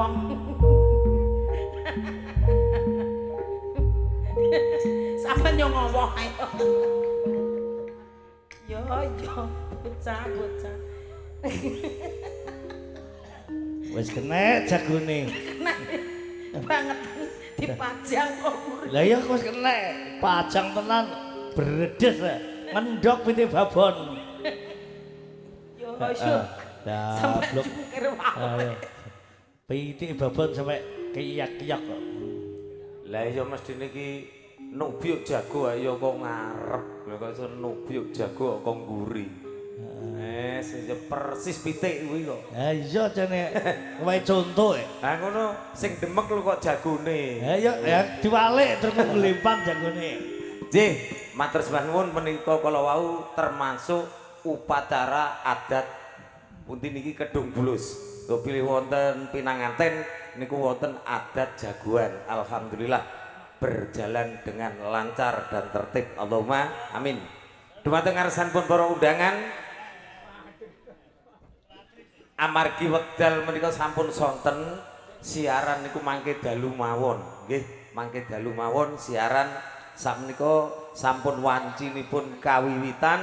wong. Sampeyan yo ngowoh ayo. Yo bocah. Wis kenek jagone. Banget dipajang kok. Lah iya wis kenek, pajang tenan bredes ngendok pite babon. Yo. Dablok. Sampai Ayo. Pite babon sampai kiyak-kiyak kok. Lah iya mesti niki nubyuk jago ayo kok ngarep. Lha kok iso nubyuk jago kok nguri. Persis pitik kuwi kok. Ha iya jane wae conto e. Ha ngono sing demek lho kok jagone. Ha iya ya diwalik terus nglempang jagone. Nggih, matur sembah nuwun menika kala wau termasuk upacara adat pundi niki Kedung Bulus. Lho pilih wonten pinanganten niku wonten adat jagoan. Alhamdulillah berjalan dengan lancar dan tertib. Allahumma amin. Dumateng ngarsanipun para undangan amargi wekdal menika sampun sonten siaran niku mangke dalu mawon nggih mangke dalu mawon siaran sakmenika sampun wancinipun kawiwitan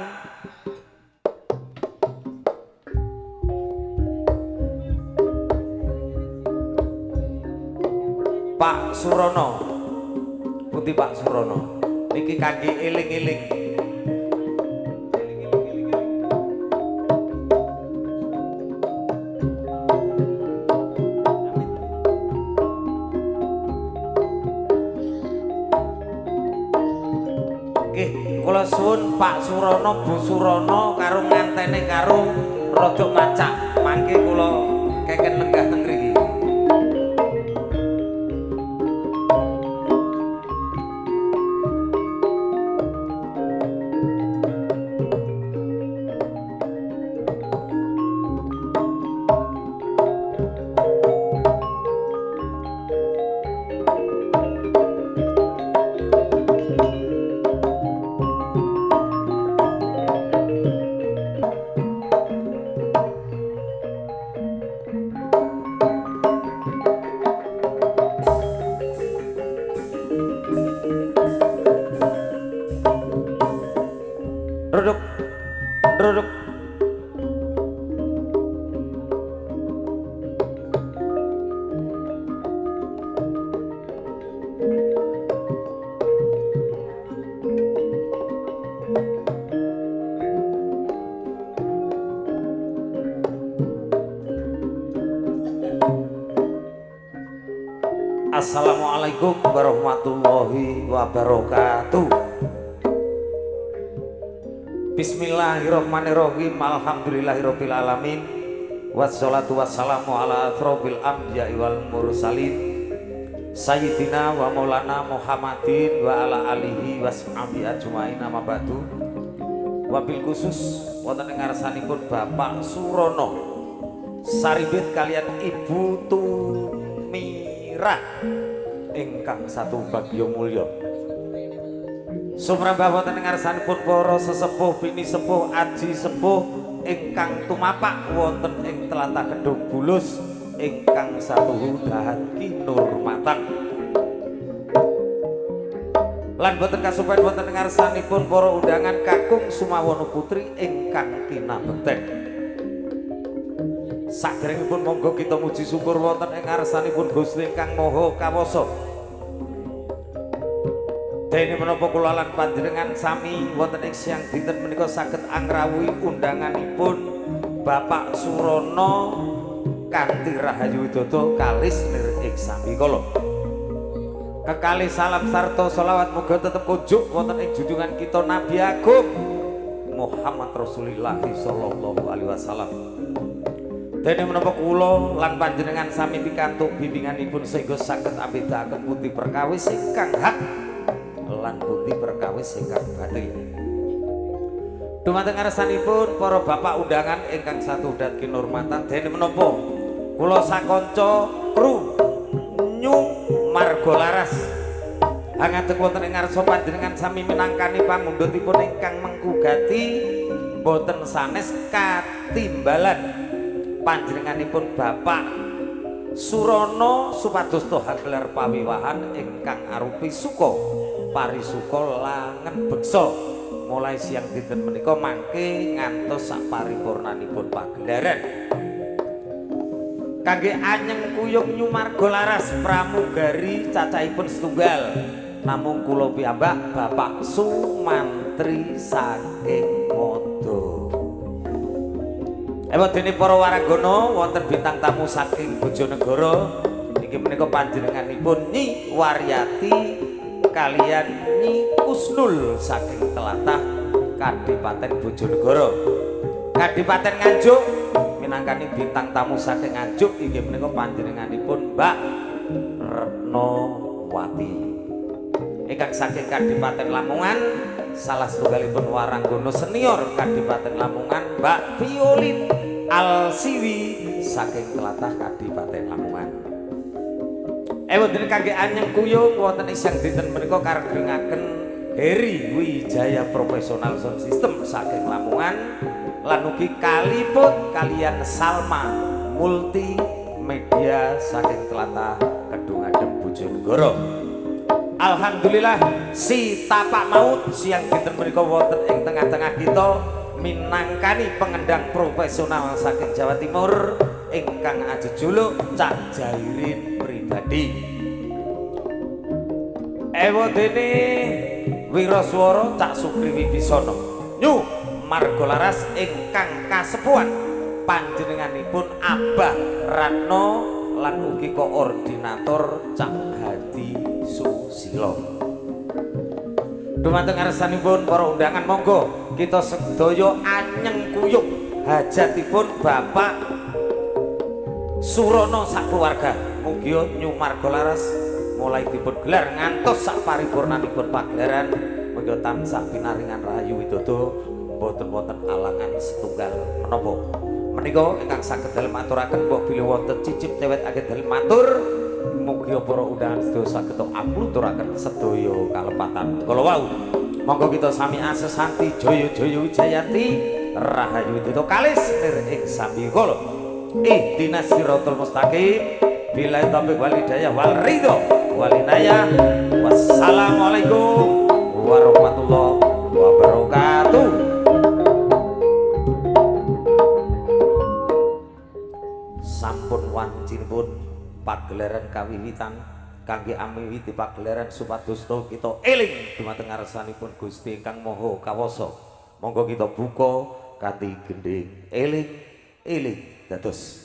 Pak Surono pundi Pak Surono niki kangge eling-eling kula suwun Pak Surono Bu Surono karo ngantene karo rada macak mangke kula keken lenggah teng mriki Duduk. Assalamualaikum warahmatullahi wabarakatuh. Bismillahirrahmanirrahim. Alhamdulillahirabbil alamin. Wassalatu wassalamu ala asrofil anbiya'i wal mursalin Sayyidina wa maulana Muhammadin wa ala alihi washabihi ajmain amma ba'du. Wabil khusus wonten ing ngarsanipun Bapak Surono saribit kalian Ibu Tumirah ingkang satu bagya mulya. Sumrambah wonten ing ngarsanipun para sesepuh bini sepuh aji sepuh ingkang tumapak wonten ing tlatah Kedung Bulus ingkang satuhu dahat kinurmatan. Lan boten kasupen wonten ing ngarsanipun para undangan kakung Sumawana Putri ingkang kinabekten. Saderengipun monggo kita muji syukur wonten ing ngarsanipun Gusti ingkang Maha Kawasa. Dene menapa kula lan panjenengan sami wonten ing siang dinten menika saged angrawuhi undanganipun Bapak Surono kanthi rahayu widodara kalis ing sami kala. Kekalih salam sarta selawat muga tetep kunjuk wonten ing junjungan kita Nabi Agung Muhammad Rasulullah sallallahu alaihi wasallam. Dene menapa kula lan panjenengan sami pikantuk bimbinganipun sehingga saged ambedakaken pundi perkawis ingkang hak lan pundi perkawis ingkang batil. Dumateng ngarsanipun para bapak undangan ingkang satu dan kinurmatan dene menapa kula sakanca kru nyung marga laras hangateng wonten ing ngarsa panjenengan sami minangkani pamundhutipun ingkang mengkugati boten sanes katimbalan panjenenganipun Bapak Surana supados toha gelar pawiwahan ingkang arupi suka parisuka langen beksa mulai siang dinten menika mangke ngantos saparipurnanipun pagelaran kangge anyeng kuyung nyumarga laras pramugari cacahipun setunggal namung kula piyambak Bapak Sumantri saking Modo. Dene para waranggana wonten bintang tamu saking Bojonegoro inggih menika panjenenganipun Nyi Waryati kalian Nyi Kusnul saking Telatah Kadipaten Bojonegoro. Kadipaten Nganjuk minangkani bintang tamu saking Nganjuk inggih menika panjenenganipun Mbak Retnowati. Ingkang saking Kadipaten Lamongan salah setunggalipun waranggana senior Kadipaten Lamongan Mbak Violin Alsiwi saking Telatah Kadipaten Lamongan. Wonten kangge anyeng kuyung wonten isang dinten menika karegengaken Heri Wijaya Professional Sound System saking Lamongan lan ugi kaliput kalian Salma Multimedia saking Telatah Kedungadem Bojonegoro. Alhamdulillah si tapak maut siang dinten menika wonten ing tengah-tengah kita minangkani pengendang profesional saking Jawa Timur ingkang ajejuluk Cak Jairin Pribadi. Dene wiraswara Cak Sukri Wibisana Nyu marga laras ingkang kasepuhan panjenenganipun Abah Ratno lan ugi koordinator Cak Hadi Susilo. Dumateng ngarsanipun para undangan monggo kita sedaya anyeng kuyung hajatipun Bapak Surono sakeluarga mugi nyumarga laras mulai dipun gelar ngantos sak paripurnanipun pagelaran mugi tansah pinaringan rahayu widodo boten wonten alangan setunggal menapa. Menika ingkang saged dalem aturaken mbok bilih wonten cicip cewet ageng dalem matur mugi para undangan sedaya saged apluturaken sedaya kalepatan kala wau. Monggo kita sami asesanti jaya-jaya wijayanti rahayu widodo kalis nir ing sambi kala. Ihdinas siratal mustaqim billahi taufiq wal hidayah wal ridho wal inayah. Wassalamualaikum warahmatullahi wabarakatuh. Sampun wancinipun pagelaran kawiwitan kangge amiwiti pagelaran supados kita eling dumateng ngarsanipun Gusti ingkang Maha Kawasa. Monggo kita buka kanthi gending eling dados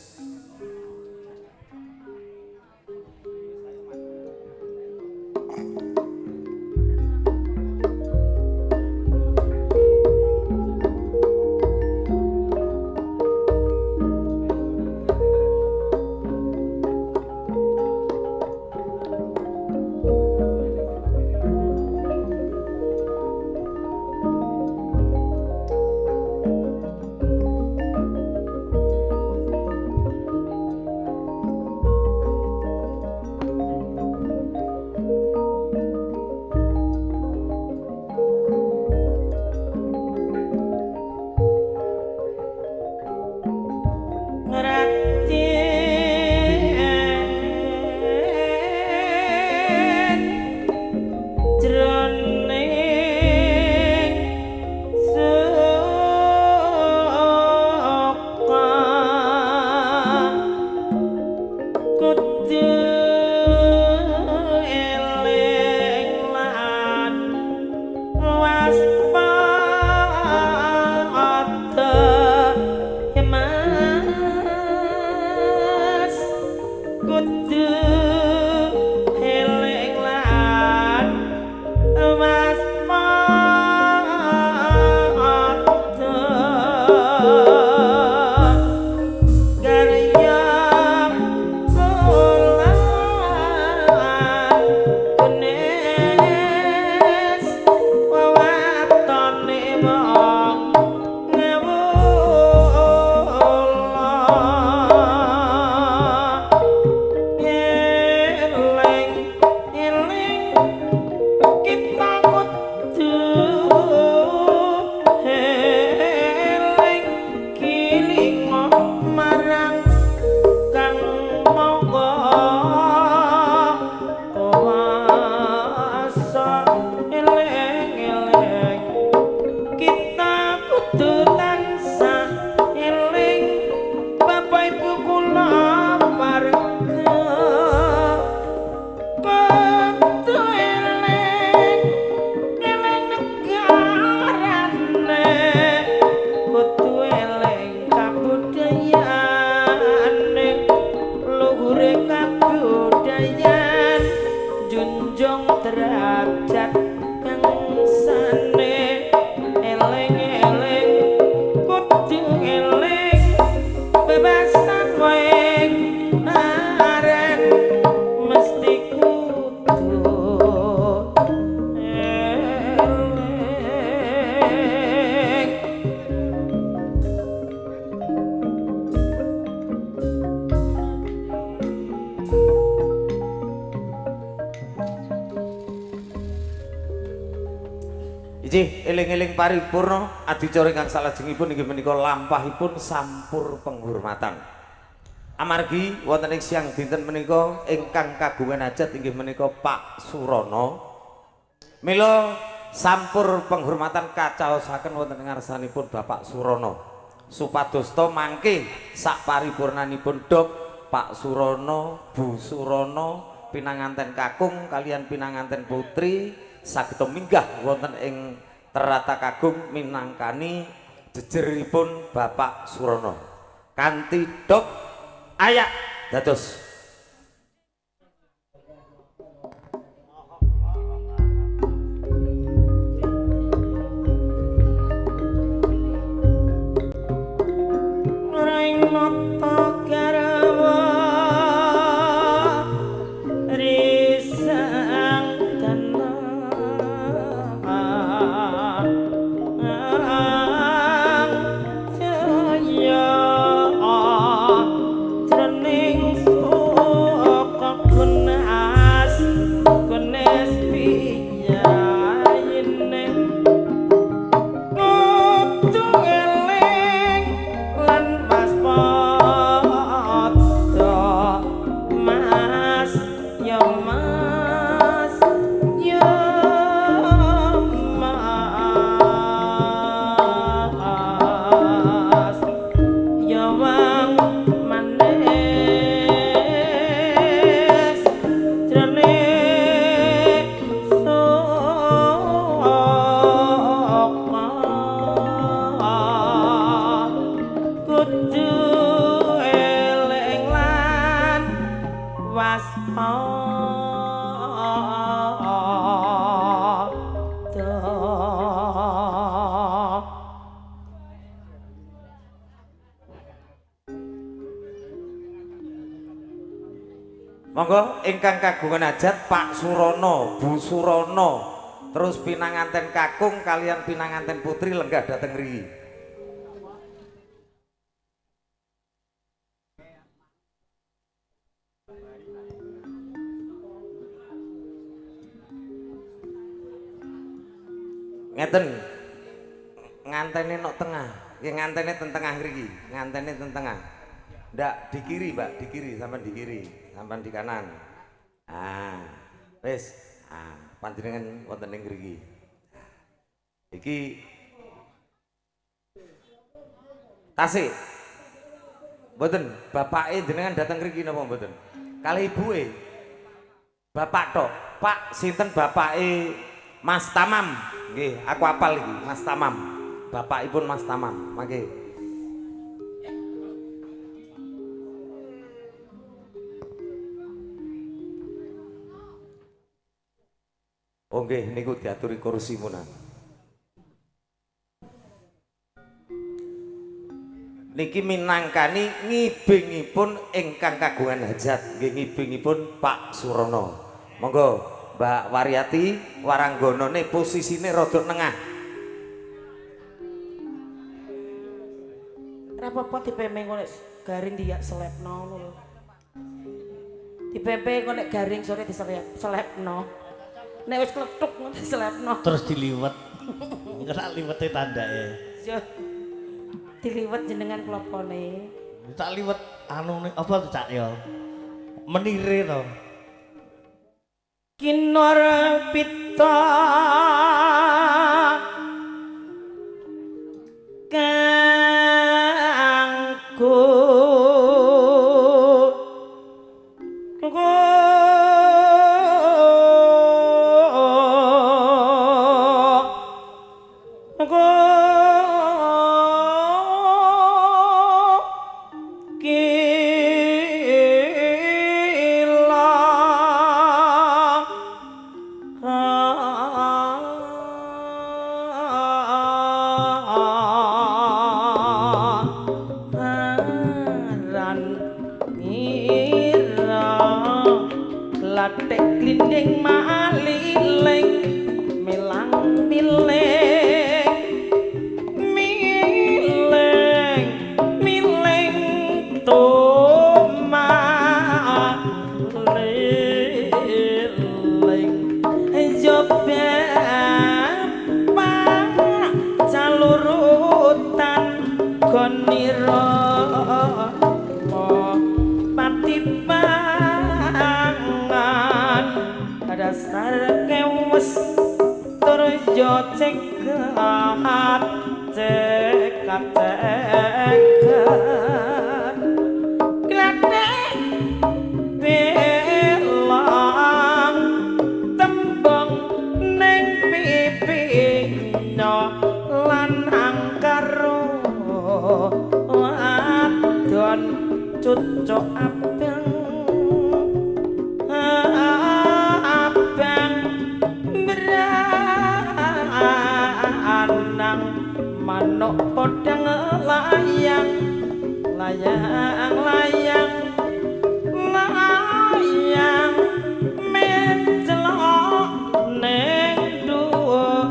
kita kudu tansah eling bapak ibu kula warga kudu eling negarane kudu eling kabudayane luhure kabudayan junjung derajat bangsane eling-eling kudu eling bebasan wae aren mesti kudu eling. Iji eling-eling paripurna adicara ingkang salajengipun inggih menika lampahipun sampur penghormatan. Amargi wonten ing siang dinten menika ingkang kagungan hajat inggih menika Pak Surono. Mila sampur penghormatan kacaosaken wonten ing ngarsanipun Bapak Surono. Supados to mangke sak paripurnanipun Dok Pak Surono, Bu Surono pinanganten kakung kalian pinanganten putri saged minggah wonten ing terata kakung minangkani jejeripun Bapak Surono. Kanthi Dok ayak dados Ring nata garawa risang monggo ingkang kagungan hajat Pak Surono, Bu Surono, terus pinanganten kakung kalian pinanganten putri lenggah dateng mriki. Ngeten. Ngantene nok tengah. Nggih ngantene ten tengah mriki, ngantene ten tengah. Ndak di kiri, Mbak, di kiri, sampean di kiri, sampean di kanan. Ah, wis. Ah, panjenengan wonten ing mriki. Iki tasih. Mboten, bapake jenengan datang mriki napa mboten? Kalih ibuke. Bapak tok. Pak sinten bapake Mas Tamam? Nggih, aku apal iki, Mas Tamam. Bapakipun Mas Tamam. Mangke. Oh nggih niku diaturi kursi munan. Niki minangkani ngibingipun ingkang kagungan hajat, nggih ngibingipun Pak Surono. Monggo Mbak Waryati waranggonane posisine rada nengah. Apa-apa dipemeng kok nek garing dia selepno lho. Dipemeng kok nek garing sore diselepno. Nek wis kletuk ngono diselepno. Terus diliwet. Kena liwete tandake. Yo. Diliwet jenengan klopone. Tak liwet anune apa tuh Cak ya? Menire to. Kinor pita Latek glinding maliling milang miling miling miling liling jobe pa calurutan goniro dasar kewes turjo cekat cekat cekat gladek belang tembang neng pipi no lanang karo adon cucuk abang manuk podang layang layang layang layang mencelok neng dhuwur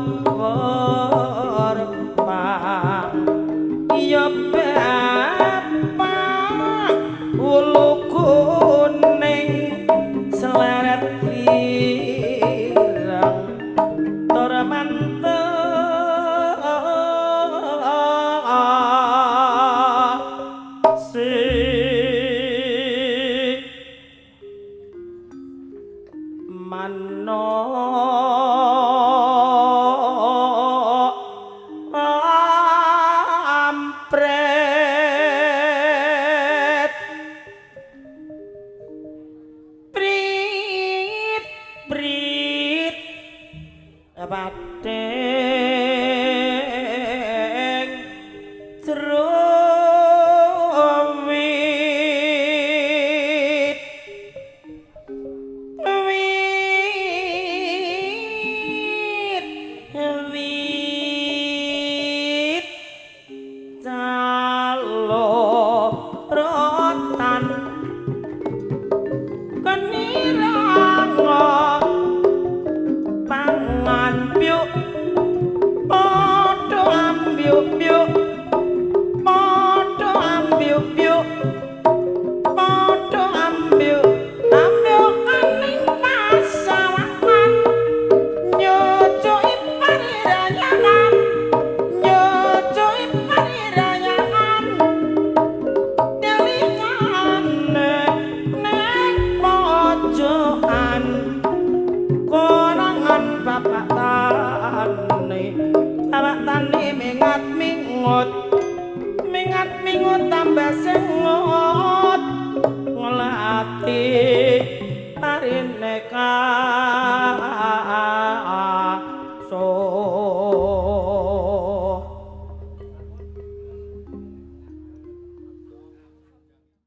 pang ya bapak ulu kuning seleret ireng tora mantep ampret prit prit bateng serowit wit wit calo rotan kenirang pangan piuk podo ambiuk piuk podo ambiuk piuk podo ambiuk ambiuk kaning pasawakan nyucuki parirayangan nyucuki parirayangan telingan neng pojokan konangan bapak tani mingat mingut mingat mingut tambah sengut ngelati parineka